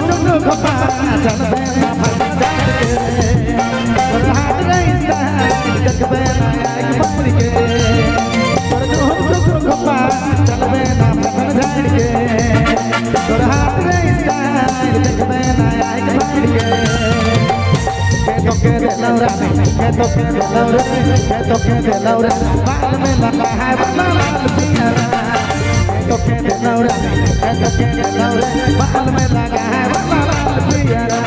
चुनु खपा चलबे ना फटा के तोर हाथ रहिसा देखबे ना आग मार के तोर चुनु खपा चलबे ना फटा के तोर हाथ रहिसा देखबे ना आग मार के toque de Laura, que toque de Laura, que toque de Laura, mal me la caja, mal piara. Que toque de Laura, que toque de Laura, mal me la caja, mal piara.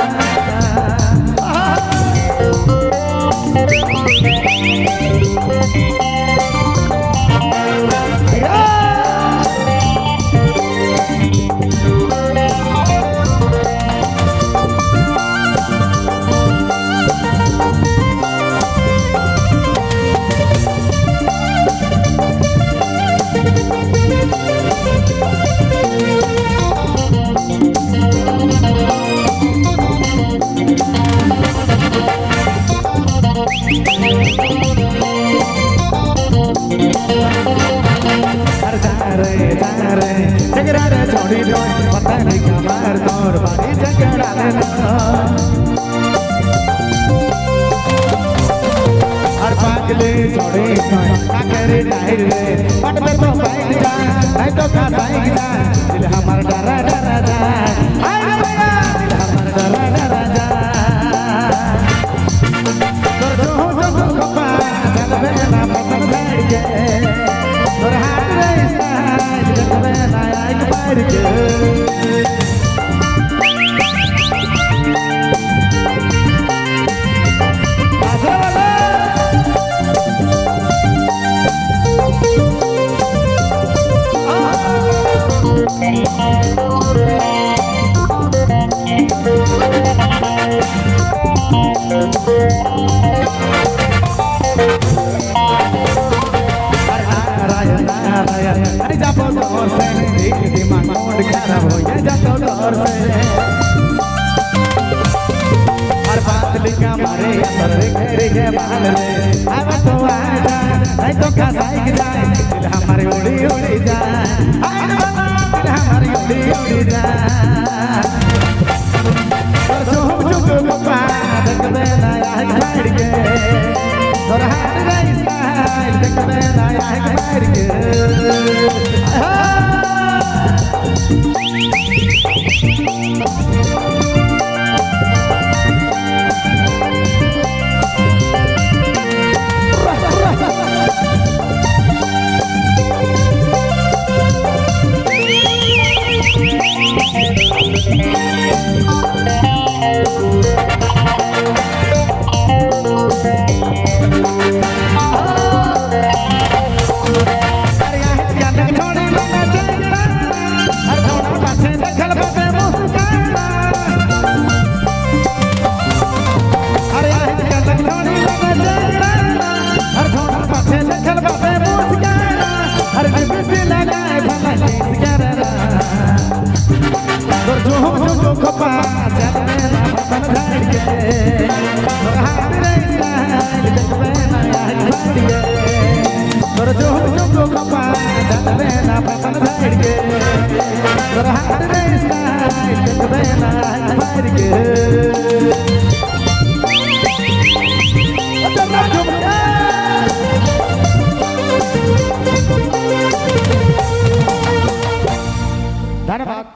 छोड़ी door पता नहीं क्या मार दौर बारी झगड़ा लेना हर पागले छोड़े आखिरी टाइर रे पट पे तो बैठ जा नहीं तो खा जाएगा दिल हमारा डरा डरा जा हाय भैया दिल हमारा डरा डरा जा तोर जो खपा चलबे ना पसंद बैठ के तोर हाथ रे साइड देखबे ना आग मार के हर बात लिखा मारे अंदर रे बाहर रे अब तो आजा नहीं तो का साइक जाए